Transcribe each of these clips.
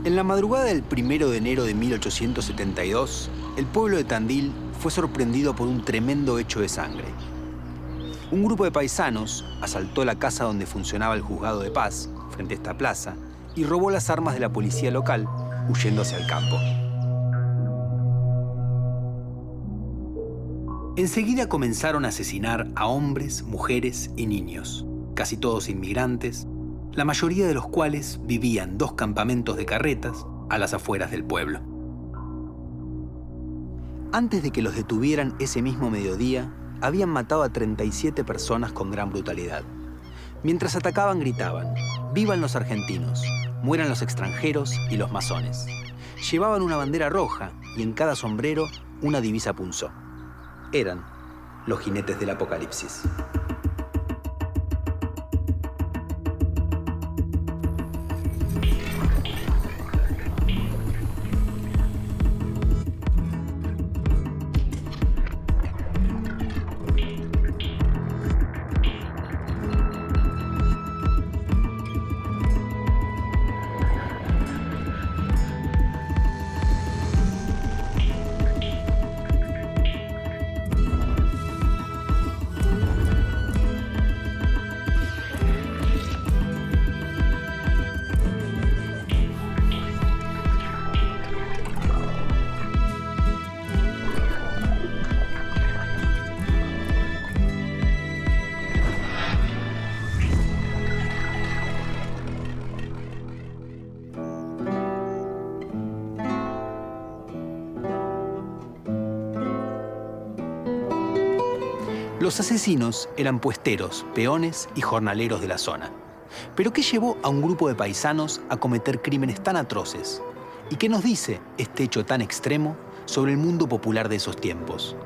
En la madrugada del 1 de enero de 1872, el pueblo de Tandil fue sorprendido por un tremendo hecho de sangre. Un grupo de paisanos asaltó la casa donde funcionaba el juzgado de paz, frente a esta plaza, y robó las armas de la policía local, huyendo hacia el campo. Enseguida comenzaron a asesinar a hombres, mujeres y niños, casi todos inmigrantes, la mayoría de los cuales vivían en 2 campamentos de carretas a las afueras del pueblo. Antes de que los detuvieran ese mismo mediodía, habían matado a 37 personas con gran brutalidad. Mientras atacaban gritaban: ¡vivan los argentinos! ¡Mueran los extranjeros y los masones! Llevaban una bandera roja y en cada sombrero una divisa punzó. Eran los jinetes del apocalipsis. Los asesinos eran puesteros, peones y jornaleros de la zona. ¿Pero qué llevó a un grupo de paisanos a cometer crímenes tan atroces? ¿Y qué nos dice este hecho tan extremo sobre el mundo popular de esos tiempos?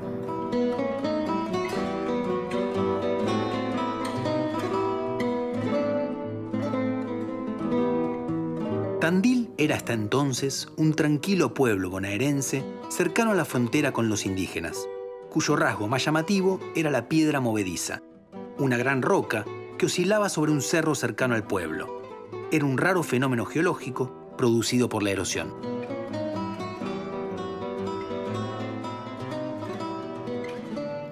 Tandil era hasta entonces un tranquilo pueblo bonaerense cercano a la frontera con los indígenas, cuyo rasgo más llamativo era la piedra movediza, una gran roca que oscilaba sobre un cerro cercano al pueblo. Era un raro fenómeno geológico producido por la erosión.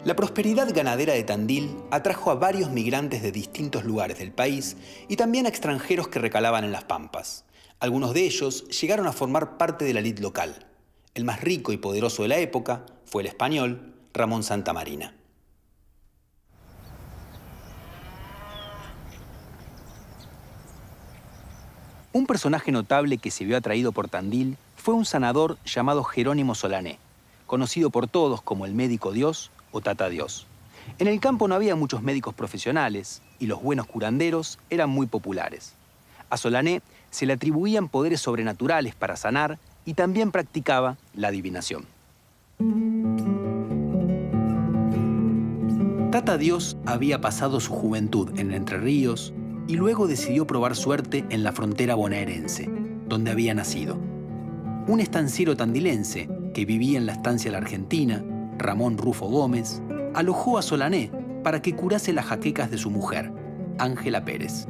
La prosperidad ganadera de Tandil atrajo a varios migrantes de distintos lugares del país y también a extranjeros que recalaban en las pampas. Algunos de ellos llegaron a formar parte de la élite local. El más rico y poderoso de la época fue el español Ramón Santamarina. Un personaje notable que se vio atraído por Tandil fue un sanador llamado Jerónimo Solané, conocido por todos como el médico Dios o Tata Dios. En el campo no había muchos médicos profesionales y los buenos curanderos eran muy populares. A Solané se le atribuían poderes sobrenaturales para sanar y también practicaba la adivinación. Tata Dios había pasado su juventud en Entre Ríos y luego decidió probar suerte en la frontera bonaerense, donde había nacido. Un estanciero tandilense que vivía en la estancia La Argentina, Ramón Rufo Gómez, alojó a Solané para que curase las jaquecas de su mujer, Ángela Pérez.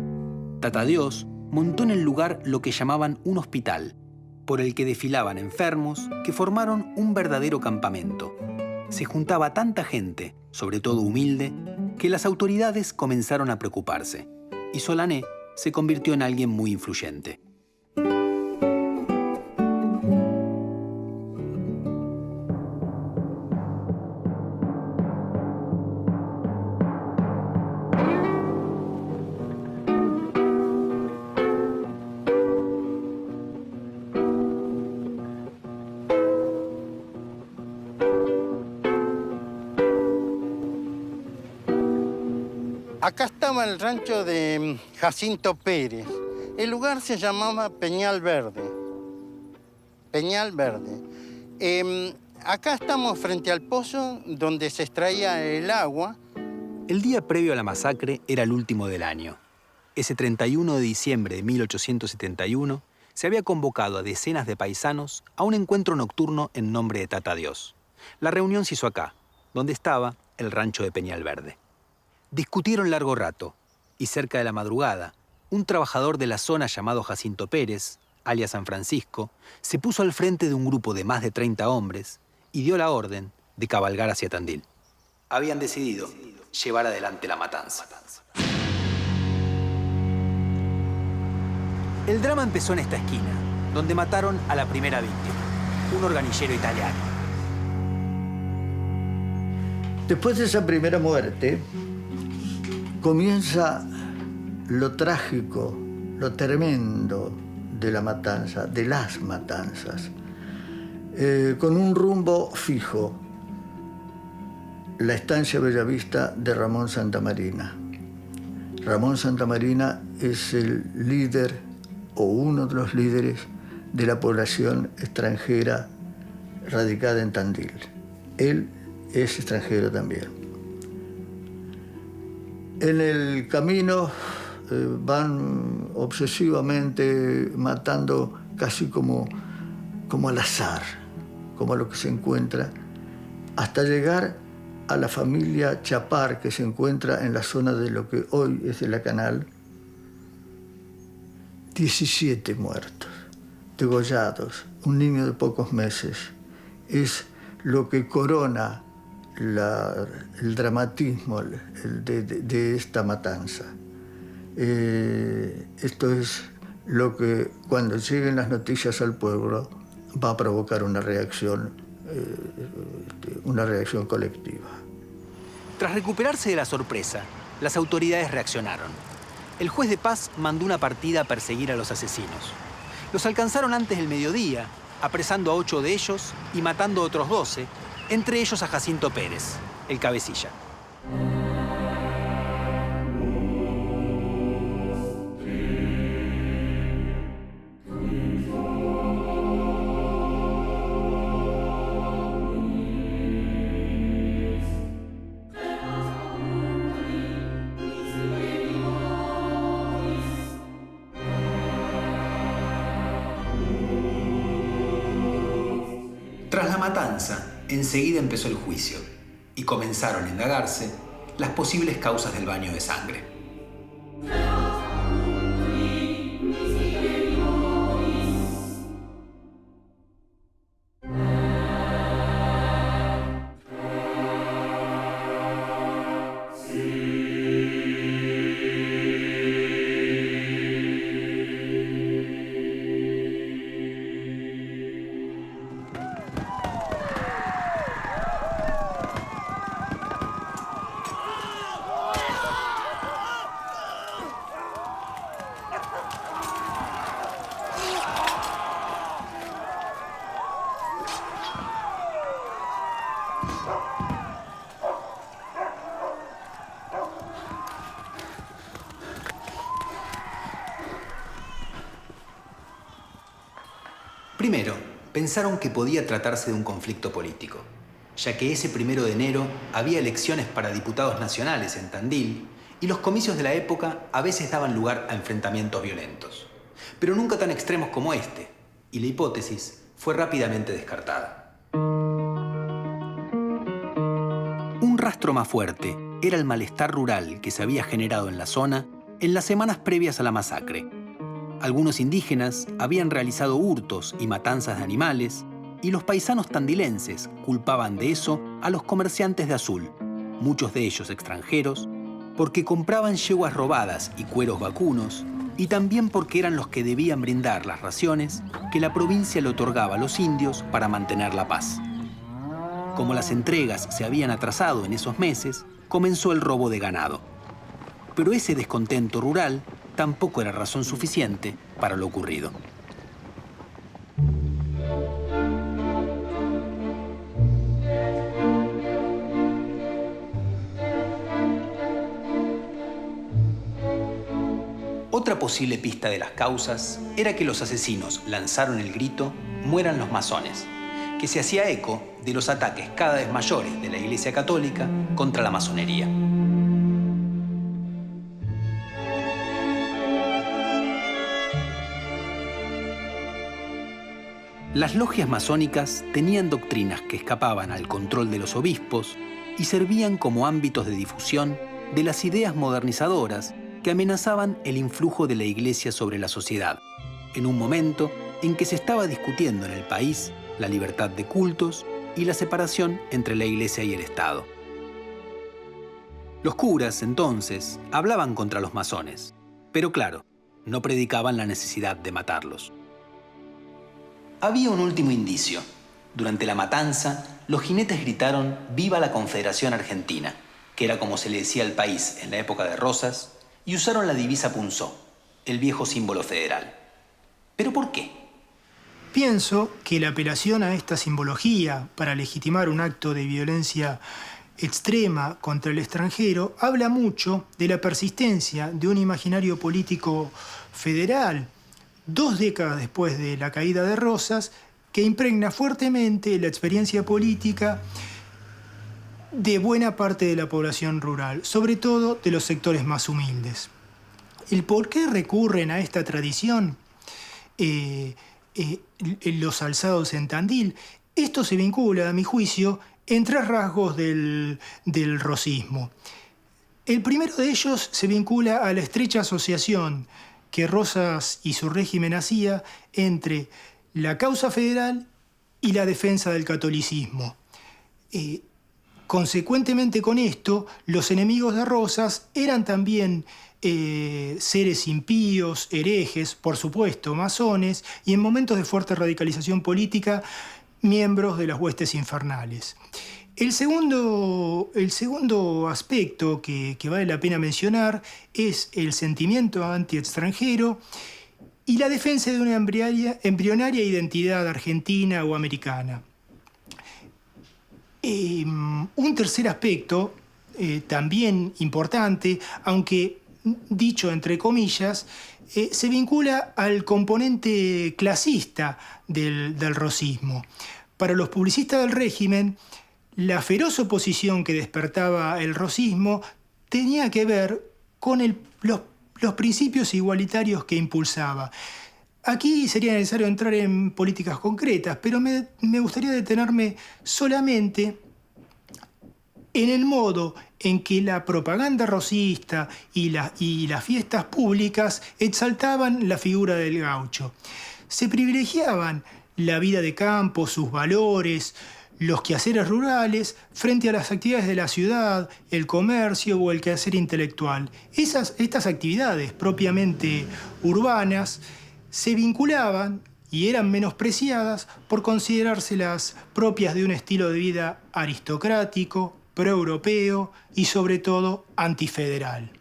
Tata Dios montó en el lugar lo que llamaban un hospital, por el que desfilaban enfermos que formaron un verdadero campamento. Se juntaba tanta gente, sobre todo humilde, que las autoridades comenzaron a preocuparse, y Solané se convirtió en alguien muy influyente. Acá estaba el rancho de Jacinto Pérez. El lugar se llamaba Peñal Verde. Peñal Verde. Acá estamos frente al pozo donde se extraía el agua. El día previo a la masacre era el último del año. Ese 31 de diciembre de 1871 se había convocado a decenas de paisanos a un encuentro nocturno en nombre de Tata Dios. La reunión se hizo acá, donde estaba el rancho de Peñal Verde. Discutieron largo rato, y cerca de la madrugada, un trabajador de la zona llamado Jacinto Pérez alias San Francisco, se puso al frente de un grupo de más de 30 hombres y dio la orden de cabalgar hacia Tandil. Habían decidido llevar adelante la matanza. El drama empezó en esta esquina, donde mataron a la primera víctima, un organillero italiano. Después de esa primera muerte, comienza lo trágico, lo tremendo de la matanza, de las matanzas, con un rumbo fijo, la estancia Bellavista de Ramón Santamarina. Ramón Santamarina es el líder o uno de los líderes de la población extranjera radicada en Tandil. Él es extranjero también. En el camino van obsesivamente matando casi como al azar, como a lo que se encuentra, hasta llegar a la familia Chapar, que se encuentra en la zona de lo que hoy es de la Canal. 17 muertos, degollados, un niño de pocos meses. Es lo que corona el dramatismo de esta matanza. Esto es lo que, cuando lleguen las noticias al pueblo, va a provocar una reacción colectiva. Tras recuperarse de la sorpresa, las autoridades reaccionaron. El juez de paz mandó una partida a perseguir a los asesinos. Los alcanzaron antes del mediodía, apresando a 8 de ellos y matando a otros 12, entre ellos a Jacinto Pérez, el cabecilla. Tras la matanza, enseguida empezó el juicio y comenzaron a indagarse las posibles causas del baño de sangre. Primero, pensaron que podía tratarse de un conflicto político, ya que ese 1 de enero había elecciones para diputados nacionales en Tandil y los comicios de la época a veces daban lugar a enfrentamientos violentos, pero nunca tan extremos como este, y la hipótesis fue rápidamente descartada. Un rastro más fuerte era el malestar rural que se había generado en la zona en las semanas previas a la masacre. Algunos indígenas habían realizado hurtos y matanzas de animales, y los paisanos tandilenses culpaban de eso a los comerciantes de Azul, muchos de ellos extranjeros, porque compraban yeguas robadas y cueros vacunos, y también porque eran los que debían brindar las raciones que la provincia le otorgaba a los indios para mantener la paz. Como las entregas se habían atrasado en esos meses, comenzó el robo de ganado. Pero ese descontento rural tampoco era razón suficiente para lo ocurrido. Otra posible pista de las causas era que los asesinos lanzaron el grito «Mueran los masones», que se hacía eco de los ataques cada vez mayores de la Iglesia Católica contra la masonería. Las logias masónicas tenían doctrinas que escapaban al control de los obispos y servían como ámbitos de difusión de las ideas modernizadoras que amenazaban el influjo de la Iglesia sobre la sociedad. en un momento en que se estaba discutiendo en el país la libertad de cultos y la separación entre la Iglesia y el Estado. Los curas, entonces, hablaban contra los masones, pero claro, no predicaban la necesidad de matarlos. Había un último indicio. Durante la matanza, los jinetes gritaron «Viva la Confederación Argentina», que era como se le decía al país en la época de Rosas, y usaron la divisa punzó, el viejo símbolo federal. ¿Pero por qué? Pienso que la apelación a esta simbología para legitimar un acto de violencia extrema contra el extranjero habla mucho de la persistencia de un imaginario político federal, 2 décadas después de la caída de Rosas, que impregna fuertemente la experiencia política de buena parte de la población rural, sobre todo de los sectores más humildes. ¿El por qué recurren a esta tradición? Los alzados en Tandil, esto se vincula, a mi juicio, en 3 rasgos del rosismo. El primero de ellos se vincula a la estrecha asociación que Rosas y su régimen hacía entre la causa federal y la defensa del catolicismo. Consecuentemente con esto, los enemigos de Rosas eran también seres impíos, herejes, por supuesto, masones, y en momentos de fuerte radicalización política, miembros de las huestes infernales. El segundo aspecto que vale la pena mencionar es el sentimiento anti-extranjero y la defensa de una embrionaria identidad argentina o americana. Un tercer aspecto, también importante, aunque dicho entre comillas, se vincula al componente clasista del rosismo. Para los publicistas del régimen, la feroz oposición que despertaba el rosismo tenía que ver con los principios igualitarios que impulsaba. Aquí sería necesario entrar en políticas concretas, pero me gustaría detenerme solamente en el modo en que la propaganda rosista y las fiestas públicas exaltaban la figura del gaucho. Se privilegiaban la vida de campo, sus valores, los quehaceres rurales, frente a las actividades de la ciudad, el comercio o el quehacer intelectual. Estas actividades propiamente urbanas se vinculaban y eran menospreciadas por considerárselas propias de un estilo de vida aristocrático, proeuropeo y sobre todo antifederal.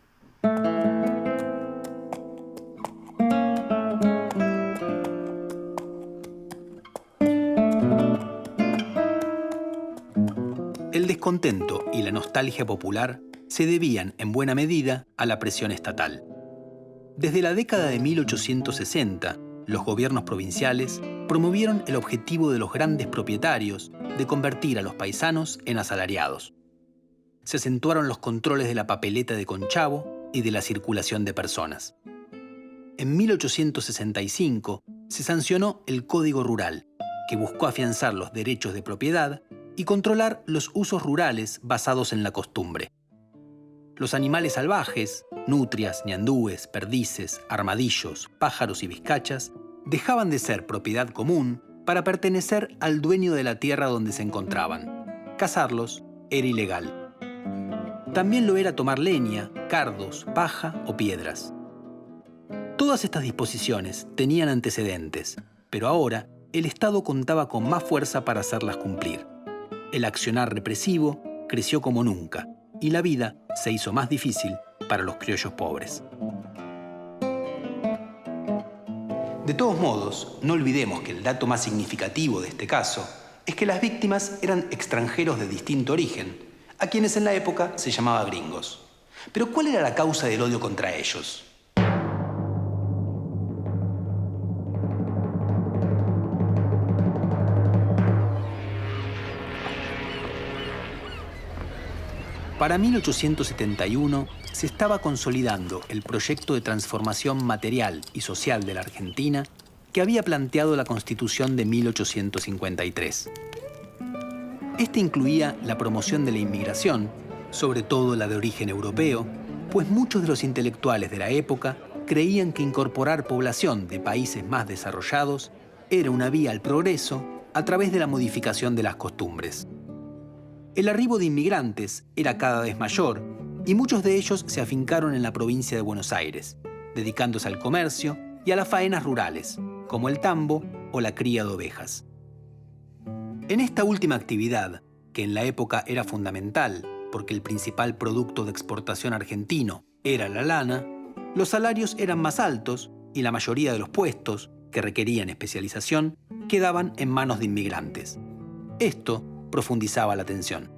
El descontento y la nostalgia popular se debían en buena medida a la presión estatal. Desde la década de 1860, los gobiernos provinciales promovieron el objetivo de los grandes propietarios de convertir a los paisanos en asalariados. Se acentuaron los controles de la papeleta de conchavo y de la circulación de personas. En 1865 se sancionó el Código Rural, que buscó afianzar los derechos de propiedad y controlar los usos rurales basados en la costumbre. Los animales salvajes, nutrias, ñandúes, perdices, armadillos, pájaros y vizcachas, dejaban de ser propiedad común para pertenecer al dueño de la tierra donde se encontraban. Cazarlos era ilegal. También lo era tomar leña, cardos, paja o piedras. Todas estas disposiciones tenían antecedentes, pero ahora el Estado contaba con más fuerza para hacerlas cumplir. El accionar represivo creció como nunca y la vida se hizo más difícil para los criollos pobres. De todos modos, no olvidemos que el dato más significativo de este caso es que las víctimas eran extranjeros de distinto origen, a quienes en la época se llamaba gringos. Pero ¿cuál era la causa del odio contra ellos? Para 1871 se estaba consolidando el proyecto de transformación material y social de la Argentina que había planteado la Constitución de 1853. Este incluía la promoción de la inmigración, sobre todo la de origen europeo, pues muchos de los intelectuales de la época creían que incorporar población de países más desarrollados era una vía al progreso a través de la modificación de las costumbres. El arribo de inmigrantes era cada vez mayor y muchos de ellos se afincaron en la provincia de Buenos Aires, dedicándose al comercio y a las faenas rurales, como el tambo o la cría de ovejas. En esta última actividad, que en la época era fundamental porque el principal producto de exportación argentino era la lana, los salarios eran más altos y la mayoría de los puestos, que requerían especialización, quedaban en manos de inmigrantes. Esto profundizaba la tensión.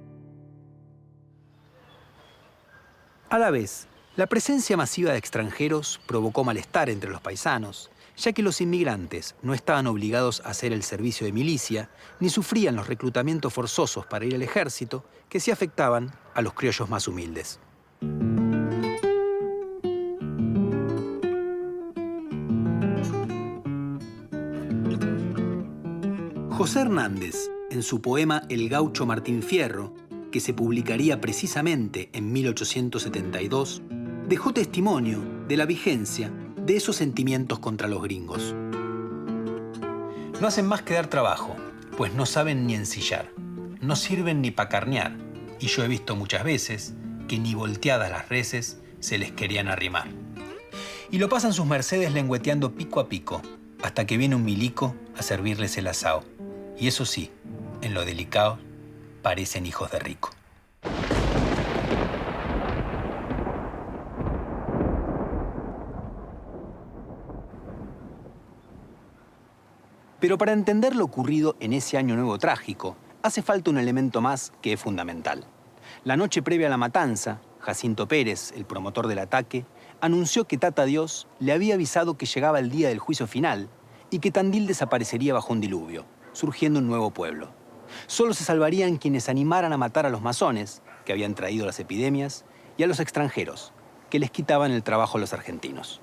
A la vez, la presencia masiva de extranjeros provocó malestar entre los paisanos, ya que los inmigrantes no estaban obligados a hacer el servicio de milicia ni sufrían los reclutamientos forzosos para ir al ejército que sí afectaban a los criollos más humildes. José Hernández, en su poema El gaucho Martín Fierro, que se publicaría precisamente en 1872, dejó testimonio de la vigencia de esos sentimientos contra los gringos. No hacen más que dar trabajo, pues no saben ni ensillar, no sirven ni para carnear, y yo he visto muchas veces que ni volteadas las reses se les querían arrimar. Y lo pasan sus mercedes lengüeteando pico a pico, hasta que viene un milico a servirles el asao. Y eso sí, en lo delicado, parecen hijos de rico. Pero para entender lo ocurrido en ese año nuevo trágico, hace falta un elemento más que es fundamental. La noche previa a la matanza, Jacinto Pérez, el promotor del ataque, anunció que Tata Dios le había avisado que llegaba el día del juicio final y que Tandil desaparecería bajo un diluvio, surgiendo un nuevo pueblo. Solo se salvarían quienes animaran a matar a los masones, que habían traído las epidemias, y a los extranjeros, que les quitaban el trabajo a los argentinos.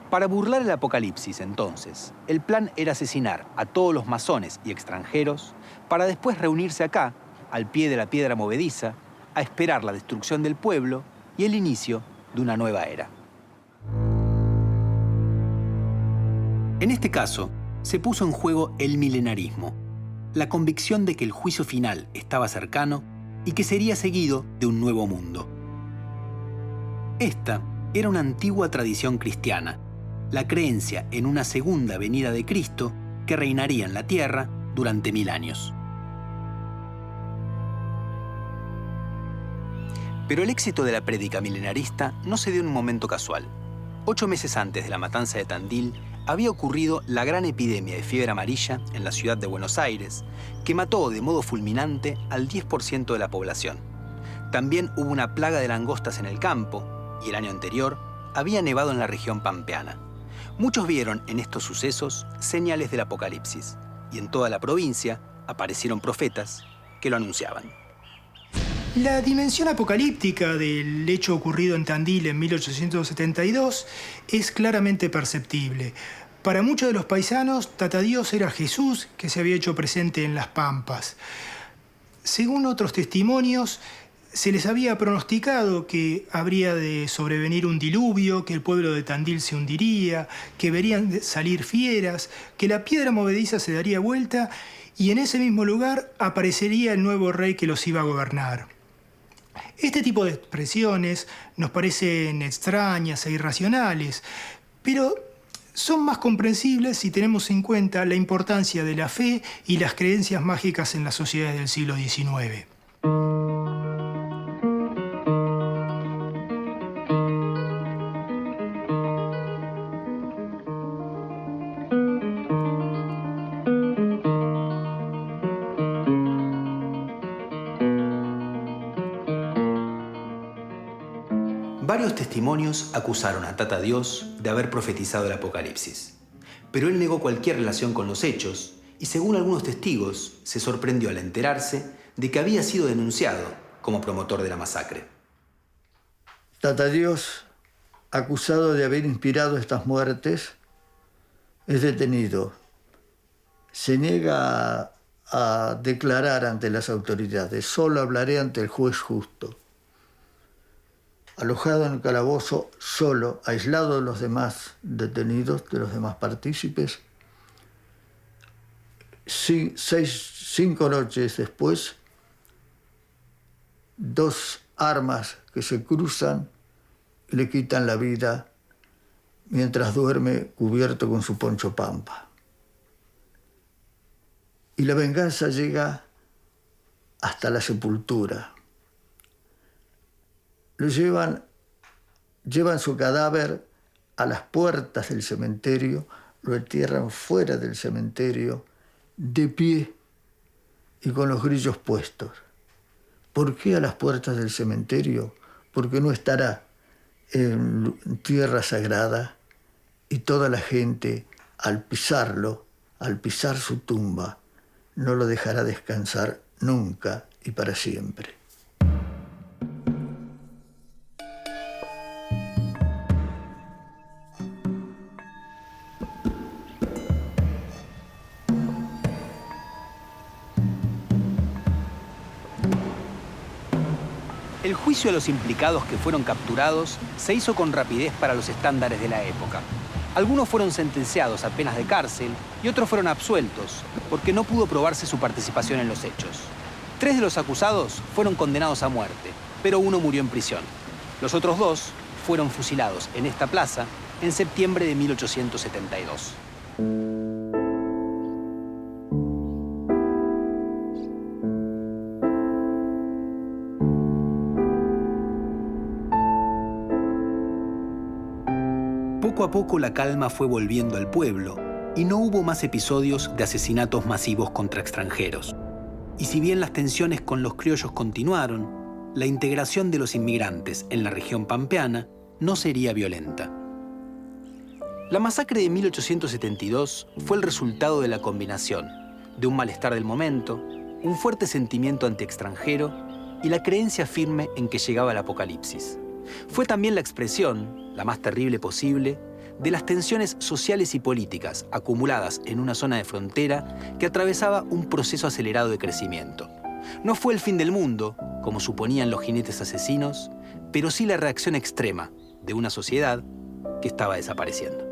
Para burlar el apocalipsis, entonces, el plan era asesinar a todos los masones y extranjeros para después reunirse acá, al pie de la piedra movediza, a esperar la destrucción del pueblo y el inicio de una nueva era. En este caso, se puso en juego el milenarismo, la convicción de que el juicio final estaba cercano y que sería seguido de un nuevo mundo. Esta era una antigua tradición cristiana, la creencia en una segunda venida de Cristo que reinaría en la tierra durante 1000 años. Pero el éxito de la prédica milenarista no se dio en un momento casual. 8 meses antes de la matanza de Tandil, había ocurrido la gran epidemia de fiebre amarilla en la ciudad de Buenos Aires, que mató de modo fulminante al 10% de la población. También hubo una plaga de langostas en el campo, y el año anterior había nevado en la región pampeana. Muchos vieron en estos sucesos señales del apocalipsis, y en toda la provincia aparecieron profetas que lo anunciaban. La dimensión apocalíptica del hecho ocurrido en Tandil en 1872 es claramente perceptible. Para muchos de los paisanos, Tata Dios era Jesús que se había hecho presente en las pampas. Según otros testimonios, se les había pronosticado que habría de sobrevenir un diluvio, que el pueblo de Tandil se hundiría, que verían salir fieras, que la piedra movediza se daría vuelta y en ese mismo lugar aparecería el nuevo rey que los iba a gobernar. Este tipo de expresiones nos parecen extrañas e irracionales, pero son más comprensibles si tenemos en cuenta la importancia de la fe y las creencias mágicas en las sociedades del siglo XIX. Varios testimonios acusaron a Tata Dios de haber profetizado el apocalipsis, pero él negó cualquier relación con los hechos y, según algunos testigos, se sorprendió al enterarse de que había sido denunciado como promotor de la masacre. Tata Dios, acusado de haber inspirado estas muertes, es detenido. Se niega a declarar ante las autoridades. Solo hablaré ante el juez justo. Alojado en el calabozo, solo, aislado de los demás detenidos, de los demás partícipes. 5 noches después, 2 armas que se cruzan y le quitan la vida mientras duerme cubierto con su poncho pampa. Y la venganza llega hasta la sepultura. Lo llevan su cadáver a las puertas del cementerio, lo entierran fuera del cementerio, de pie y con los grillos puestos. ¿Por qué a las puertas del cementerio? Porque no estará en tierra sagrada y toda la gente, al pisarlo, al pisar su tumba, no lo dejará descansar nunca y para siempre. El juicio a los implicados que fueron capturados se hizo con rapidez para los estándares de la época. Algunos fueron sentenciados a penas de cárcel y otros fueron absueltos porque no pudo probarse su participación en los hechos. 3 de los acusados fueron condenados a muerte, pero uno murió en prisión. Los otros 2 fueron fusilados en esta plaza en septiembre de 1872. Poco a poco la calma fue volviendo al pueblo y no hubo más episodios de asesinatos masivos contra extranjeros. Y si bien las tensiones con los criollos continuaron, la integración de los inmigrantes en la región pampeana no sería violenta. La masacre de 1872 fue el resultado de la combinación de un malestar del momento, un fuerte sentimiento anti-extranjero y la creencia firme en que llegaba el apocalipsis. Fue también la expresión, la más terrible posible, de las tensiones sociales y políticas acumuladas en una zona de frontera que atravesaba un proceso acelerado de crecimiento. No fue el fin del mundo, como suponían los jinetes asesinos, pero sí la reacción extrema de una sociedad que estaba desapareciendo.